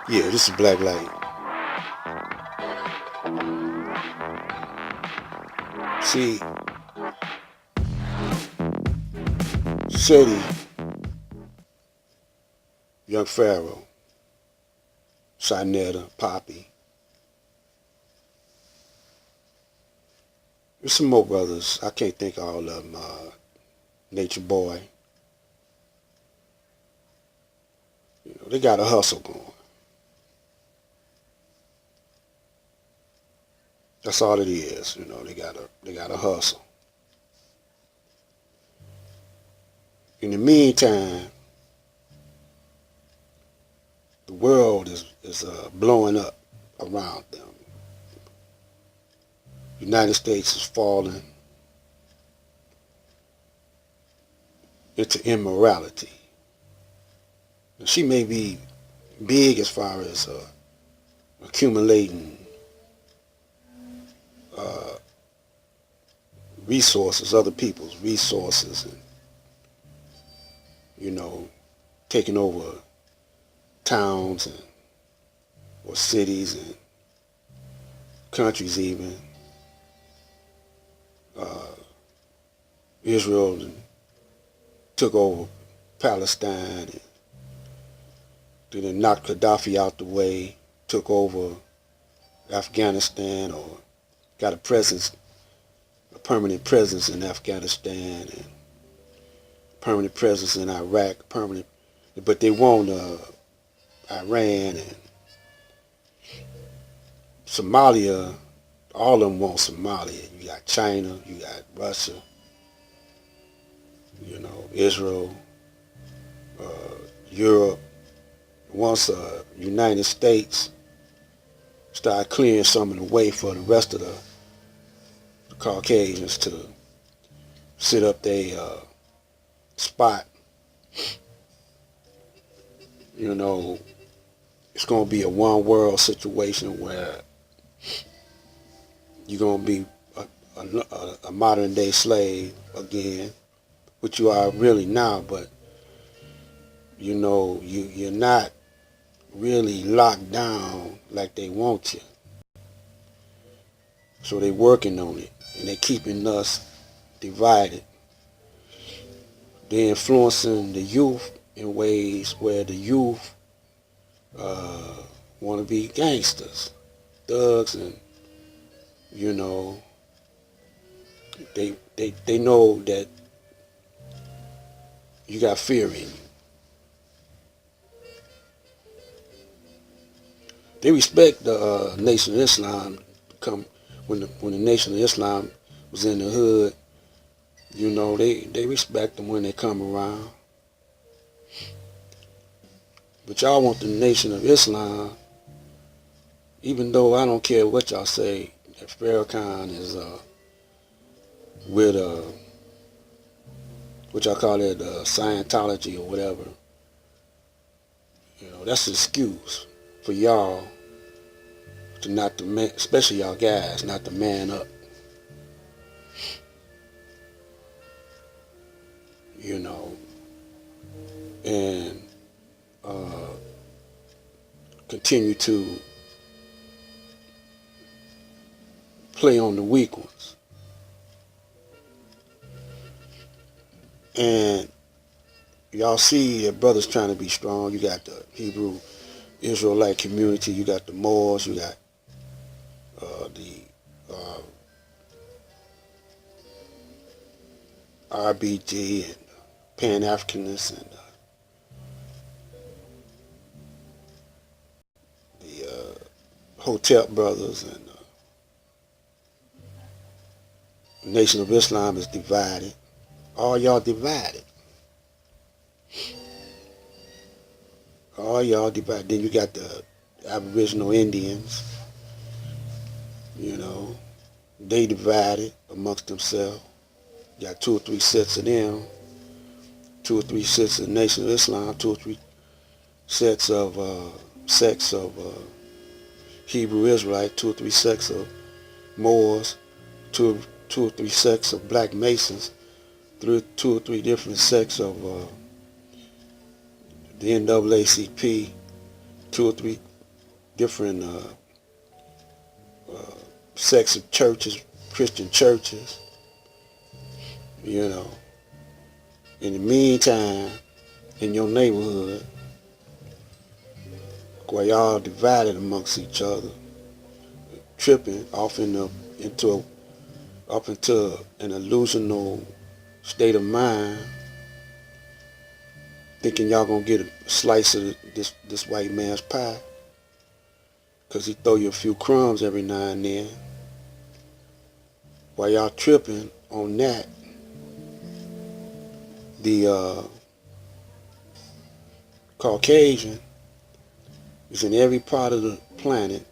Yeah, this is black light. See, Seti, young Pharaoh, Sinetta, Poppy. There's some more brothers. I can't think of all of them. Nature Boy. You know, they got a hustle going. That's all it is. You know, they got a hustle. In the meantime, the world is blowing up around them. The United States is falling into immorality. Now, she may be big as far as accumulating uh, resources, other people's resources, and you know, taking over towns and or cities and countries even. Uh, Israel took over Palestine, and then they knocked Gaddafi out the way, took over Afghanistan, or got a permanent presence in Afghanistan, and permanent presence in Iraq, but they want Iran and Somalia. All of them want Somalia. You got China, you got Russia, you know, Israel, uh, Europe. Once United States start clearing some of the way for the rest of the Caucasians to sit up their spot, you know, it's going to be a one world situation where you're going to be a modern day slave again, which you are really now, but you know, you're not really locked down like they want you. So they're working on it, and they're keeping us divided. They're influencing the youth in ways where the youth uh, want to be gangsters, thugs, and you know, they know that you got fear in you. They respect the Nation of Islam. Come when the Nation of Islam was in the hood, you know, they respect them when they come around. But y'all want the Nation of Islam, even though I don't care what y'all say, that Farrakhan is with what y'all call it, Scientology or whatever. You know, that's an excuse for y'all to not to man, especially y'all guys, not to man up. You know, and uh, continue to play on the weak ones. And y'all see that brothers trying to be strong. You got the Hebrew Israelite community. You got the Moors. You got the RBG and Pan-Africanists and the Hotep brothers, and Nation of Islam is divided. All y'all divided. All y'all divided. Then you got the Aboriginal Indians. You know, they divided amongst themselves. You got two or three sets of them, two or three sets of Nation of Islam, two or three sets of sects of Hebrew Israelite, two or three sects of Moors, two or three sects of Black Masons, two or three different sects of the NAACP, two or three different sects of churches, Christian churches, you know. In the meantime, in your neighborhood, where y'all divided amongst each other, tripping off into an illusional state of mind, thinking y'all gonna get a slice of this white man's pie, cause he throw you a few crumbs every now and then. While y'all tripping on that, the Caucasian is in every part of the planet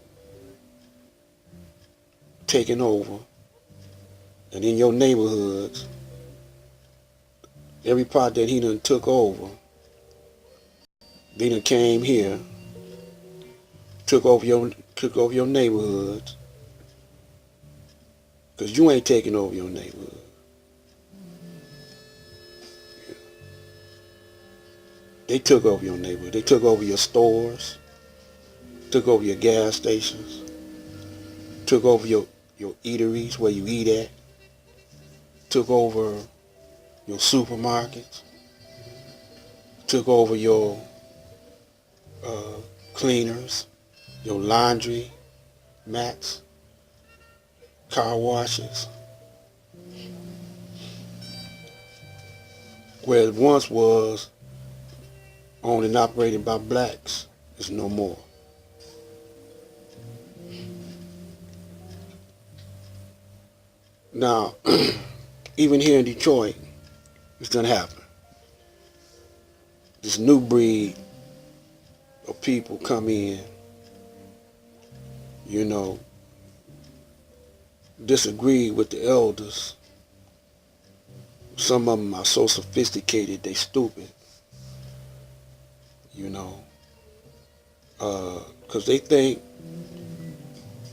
taking over, and in your neighborhoods, every part that he done took over, they done came here, took over your neighborhoods, because you ain't taking over your neighborhood. They took over your neighborhood. They took over your stores, took over your gas stations, took over your eateries where you eat at, took over your supermarkets, took over your cleaners, your laundry mats, car washes. Where it once was owned and operated by blacks, is no more. Now, even here in Detroit, it's gonna happen. This new breed of people come in, you know, disagree with the elders. Some of them are so sophisticated they stupid, you know, because they think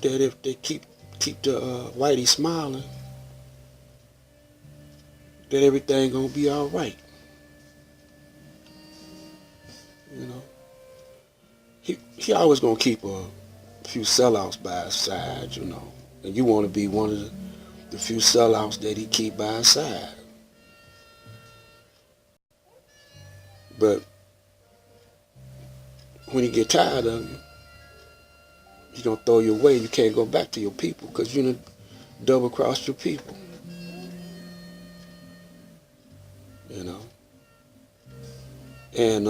that if they keep the whitey smiling, that everything gonna be all right. You know, he always gonna keep a few sellouts by his side, you know, and you want to be one of the few sellouts that he keep by his side. But when he get tired of you, he gonna throw you away. You can't go back to your people because you done double crossed your people. You know, and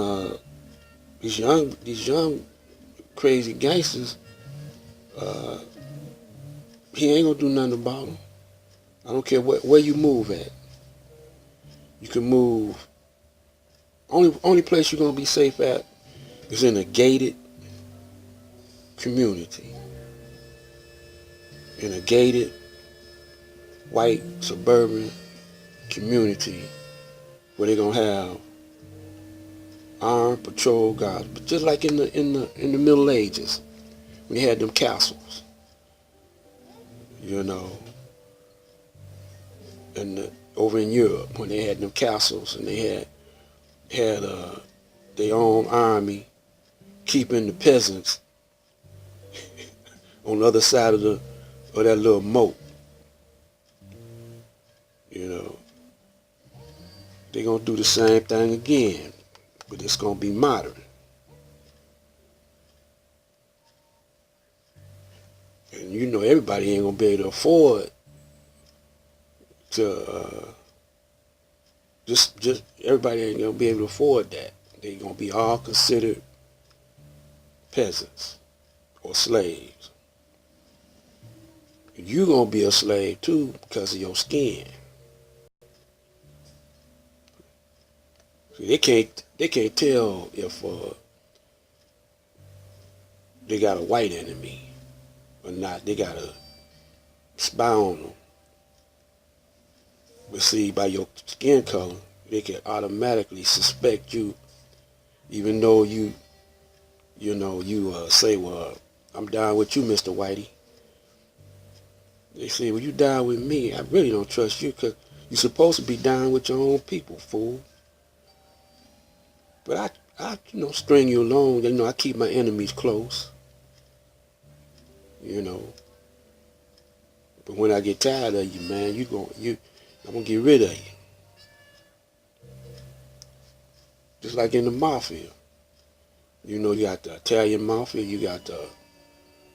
these young crazy gangsters, he ain't gonna do nothing about them. I don't care where you move at. You can move. Only place you're gonna be safe at is in a gated community, in a gated white suburban community where they're gonna have armed patrol guards, but just like in the Middle Ages when they had them castles, you know, and over in Europe when they had them castles and they had their own army keeping the peasants on the other side of that little moat. You know, they're gonna do the same thing again, but it's gonna be modern. And you know everybody ain't gonna be able to afford to just everybody ain't gonna be able to afford that. They're gonna be all considered peasants or slaves. You're gonna be a slave too because of your skin. See, they can't tell if they got a white enemy or not. They gotta spy on them. But see, by your skin color, they can automatically suspect you, even though you say, well, I'm down with you, Mr. Whitey. They say, well, you down with me. I really don't trust you because you're supposed to be down with your own people, fool. But string you along. I keep my enemies close. You know, but when I get tired of you, man, I'm gonna get rid of you. Just like in the mafia. You got the Italian mafia, you got the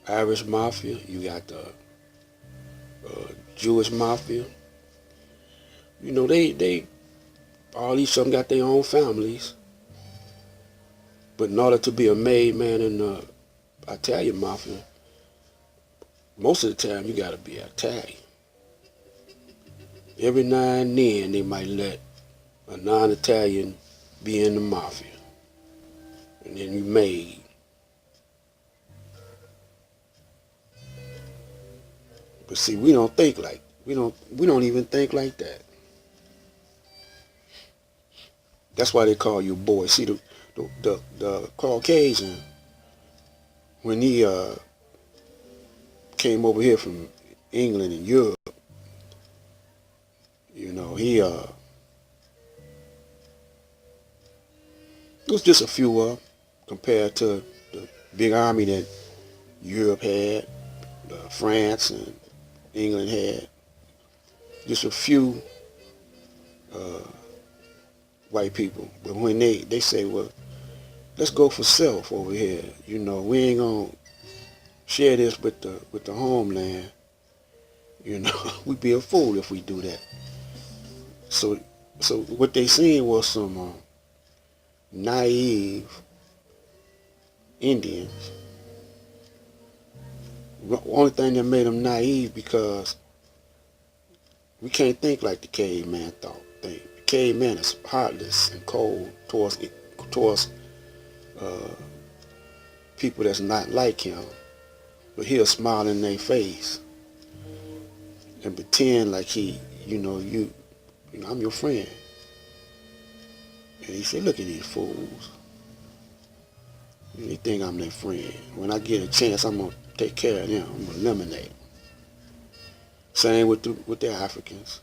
Irish mafia, you got the Jewish mafia. They all each of them got their own families. But in order to be a made man in the Italian mafia, most of the time you gotta be Italian. Every now and then they might let a non-Italian be in the mafia, and then you made. But see, we don't think like we don't even think like that. That's why they call you boy. See, the Caucasian, when he came over here from England and Europe, he it was just a few compared to the big army that Europe had, France and England had. Just a few white people. But when they say, well, let's go for self over here. We ain't gonna share this with the homeland. We'd be a fool if we do that. So what they seen was some naive Indians. The only thing that made them naive because we can't think like the caveman think. The caveman is heartless and cold towards people that's not like him, but he'll smile in their face and pretend like I'm your friend. And he said, look at these fools. They think I'm their friend. When I get a chance, I'm going to take care of them. I'm going to eliminate them. Same with the Africans.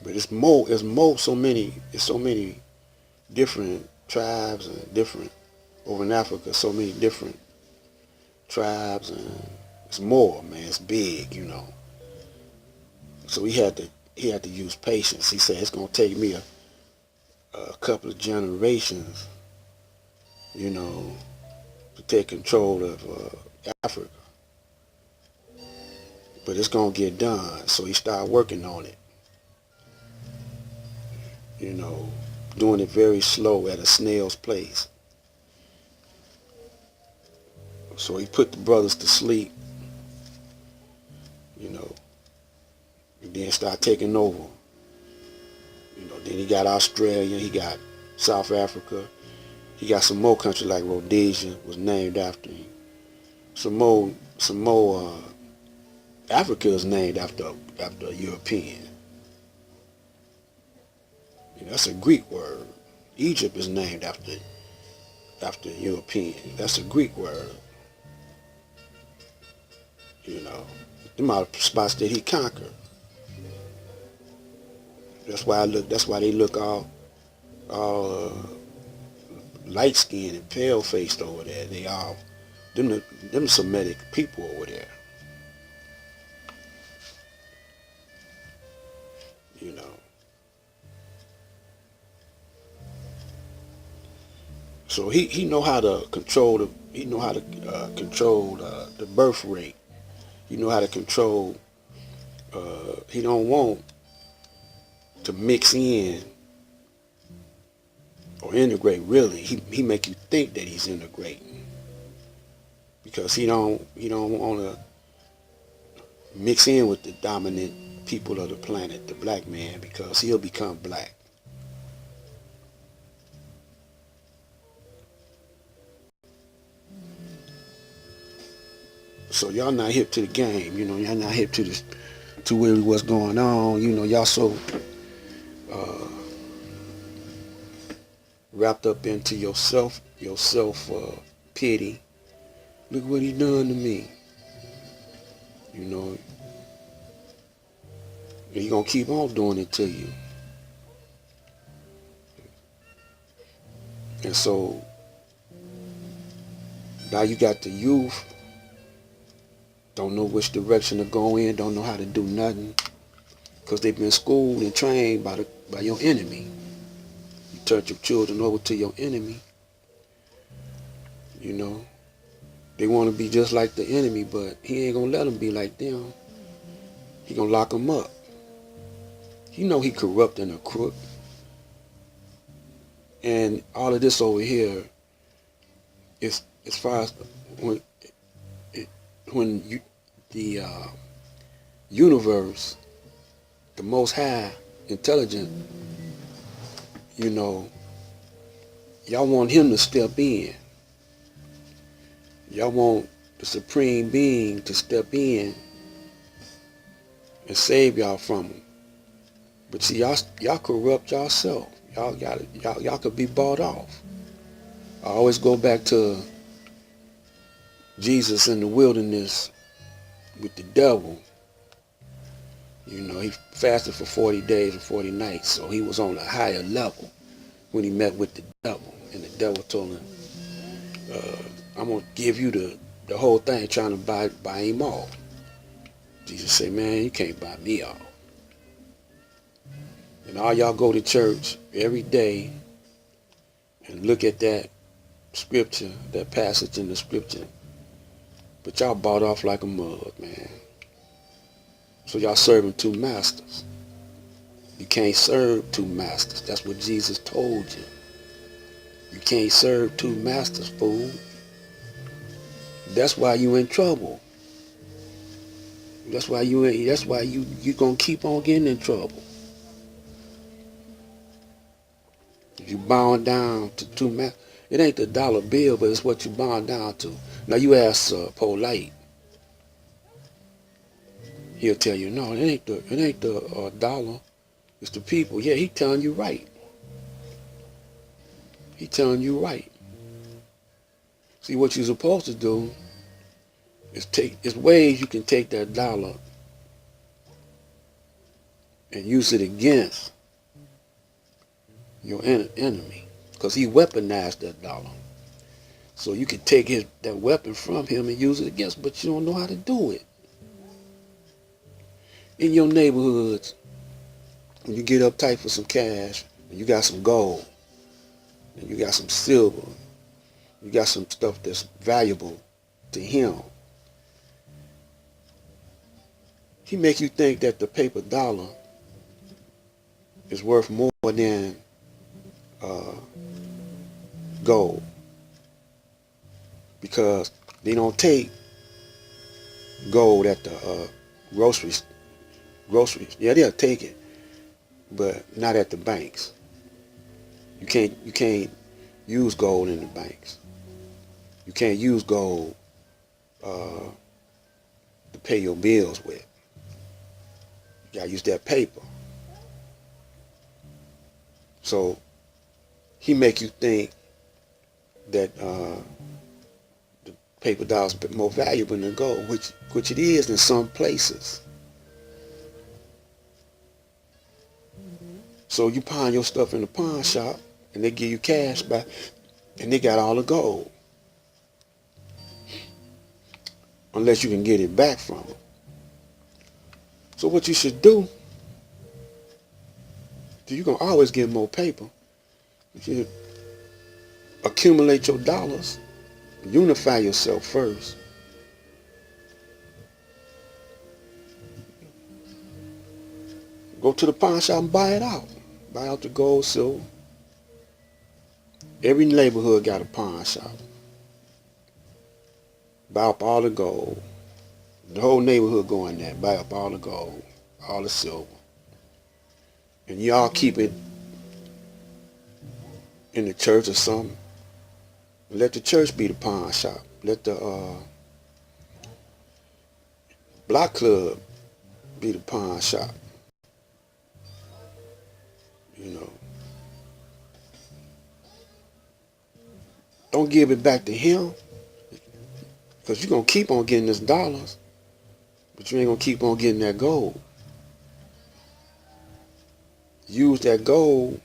But it's so many different tribes and different, over in Africa, so many different tribes, and it's more, man, it's big, So he had to use patience. He said, it's going to take me a couple of generations, to take control of Africa. But it's going to get done. So he started working on it, doing it very slow at a snail's pace. So he put the brothers to sleep, and then started taking over. Then he got Australia, he got South Africa, he got some more countries like Rhodesia was named after him. Some more Africa is named after a European. That's a Greek word. Egypt is named after a European. That's a Greek word. Them are the spots that he conquered. That's why they look all light skinned and pale faced over there. They all them Semitic people over there. So he know how to control the birth rate. He know how to control. He don't want to mix in or integrate. Really, he make you think that he's integrating because he don't want to mix in with the dominant people of the planet, the black man, because he'll become black. So y'all not hip to the game, y'all not hip to this, to really what's going on, y'all so wrapped up into yourself pity. Look what he done to me. And he gonna keep on doing it to you. And so now you got the youth, don't know which direction to go in, don't know how to do nothing, because they've been schooled and trained by your enemy. You turn your children over to your enemy. You know, they want to be just like the enemy, but he ain't going to let them be like them. He going to lock them up. He know he corrupt and a crook. And all of this over here is as far as when the universe, the most high, intelligent, you know, y'all want him to step in. Y'all want the supreme being to step in and save y'all from him. But see, y'all corrupt yourself. Y'all could be bought off. I always go back to Jesus in the wilderness with the devil. You know, he fasted for 40 days and 40 nights, so he was on a higher level when he met with the devil. And the devil told him, I'm going to give you the whole thing, trying to buy him off. Jesus said, man, you can't buy me off. And all y'all go to church every day and look at that scripture, that passage in the scripture, but y'all bought off like a mug, man. So y'all serving two masters. You can't serve two masters. That's what Jesus told you. You can't serve two masters, fool. That's why you in trouble. That's why you gonna keep on getting in trouble. If you bowing down to two masters, it ain't the dollar bill, but it's what you bowing down to. Now you ask Polite, he'll tell you, no, it ain't the dollar, it's the people. Yeah, he telling you right. He telling you right. See, what you're supposed to do is ways you can take that dollar and use it against your enemy, because he weaponized that dollar. So you can take that weapon from him and use it against, but you don't know how to do it. In your neighborhoods, when you get uptight for some cash, and you got some gold, and you got some silver, you got some stuff that's valuable to him, he make you think that the paper dollar is worth more than gold, because they don't take gold at the groceries. Yeah, they'll take it, but not at the banks. You can't use gold in the banks. You can't use gold to pay your bills with. You gotta use that paper. So he make you think that the paper dollar is a bit more valuable than gold, which it is in some places. So you pawn your stuff in the pawn shop, and they give you cash back, and they got all the gold, unless you can get it back from them. So what you should do, you're gonna always get more paper. You should accumulate your dollars, unify yourself first. Go to the pawn shop and buy it out. Buy out the gold, silver. Every neighborhood got a pawn shop. Buy up all the gold. The whole neighborhood go in there. Buy up all the gold, all the silver. And y'all keep it in the church or something. Let the church be the pawn shop. Let the block club be the pawn shop. You know. Don't give it back to him, because you're going to keep on getting this dollars, but you ain't going to keep on getting that gold. Use that gold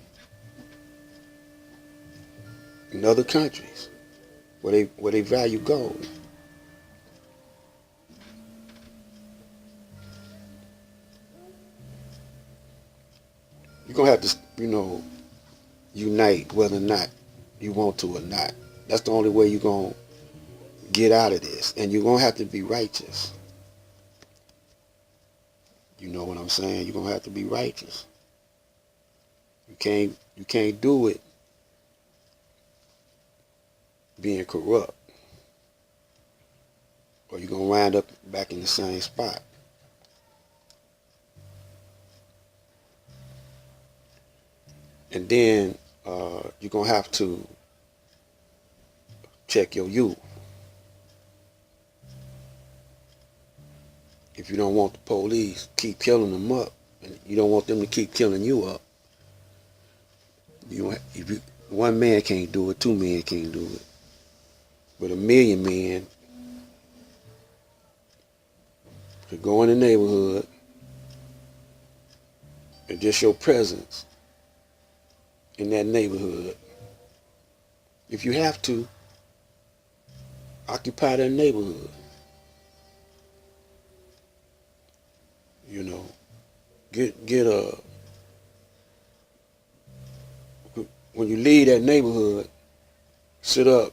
in other countries where they value gold. You're gonna have to, unite whether or not you want to or not. That's the only way you're gonna get out of this. And you're gonna have to be righteous. You know what I'm saying? You're gonna have to be righteous. You can't do it being corrupt. Or you're gonna wind up back in the same spot. And then you're gonna have to check your youth. If you don't want the police keep killing them up, and you don't want them to keep killing you up, one man can't do it, two men can't do it, but a million men could go in the neighborhood and just your presence in that neighborhood. If you have to, occupy that neighborhood. Get a, when you leave that neighborhood, sit up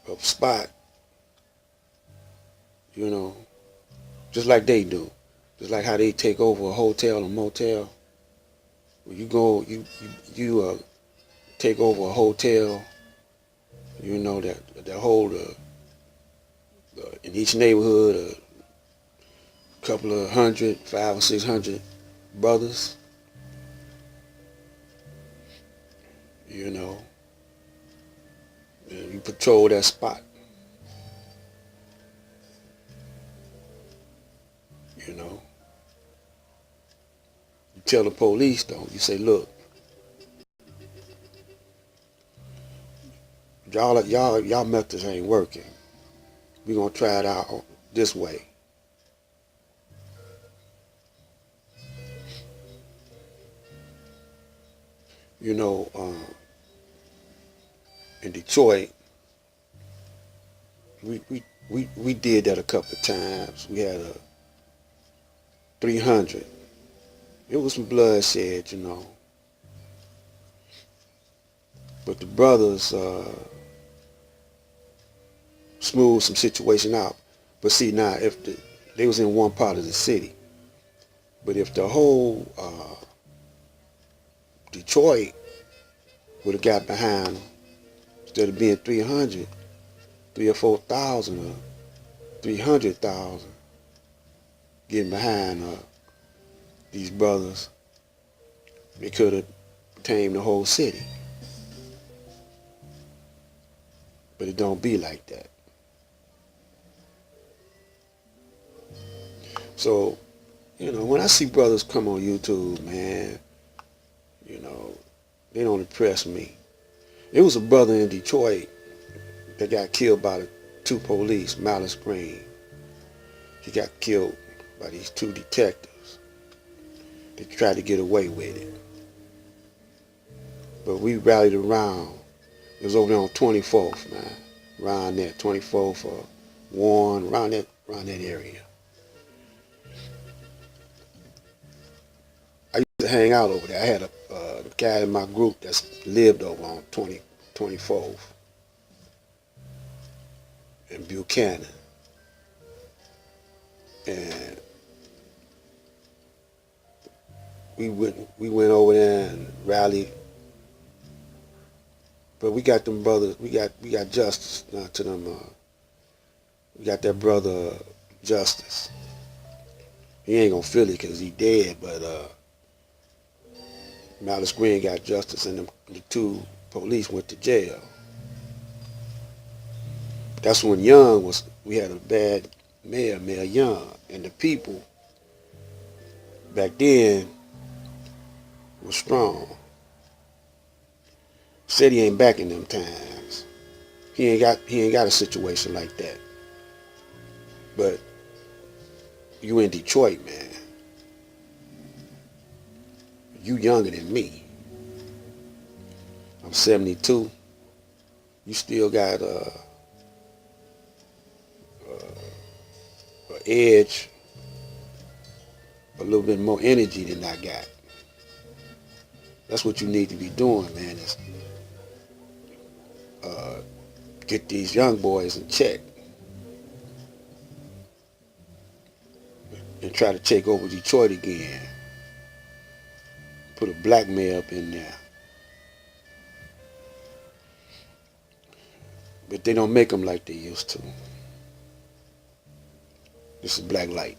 a spot, just like they do. Just like how they take over a hotel or motel. When you go, you take over a hotel, that hold in each neighborhood a couple of hundred, 500 or 600 brothers. And you patrol that spot. You tell the police though. You say, look, y'all methods ain't working. We're gonna try it out this way. In Detroit, we did that a couple of times. We had a 300. It was some bloodshed, but the brothers smoothed some situation out. But see, now if they was in one part of the city, but if the whole Detroit would have got behind them, instead of being 300, 3 or 4,000 or 300,000 getting behind these brothers, they could have tamed the whole city. But it don't be like that. So, when I see brothers come on YouTube, man, they don't impress me. There was a brother in Detroit that got killed by the 2 police, Malice Green. He got killed by these 2 detectives. They tried to get away with it. But we rallied around. It was over there on 24th, man. Around there, 24th or 1, around that area. I used to hang out over there. I had a guy in my group that lived over on 24th in Buchanan. And we went over there and rallied. But we got them brothers, we got justice now to them. We got that brother Justice. He ain't gonna feel it because he dead, but Malice Green got justice, and the 2 police went to jail. That's when we had a bad mayor, Mayor Young, and the people back then was strong. Seti ain't back in them times. He ain't got a situation like that. But you in Detroit, man. You younger than me. I'm 72. You still got an edge, a little bit more energy than I got. That's what you need to be doing, man, is get these young boys in check and try to take over Detroit again. Put a blackmail up in there. But they don't make them like they used to. This is Black Light.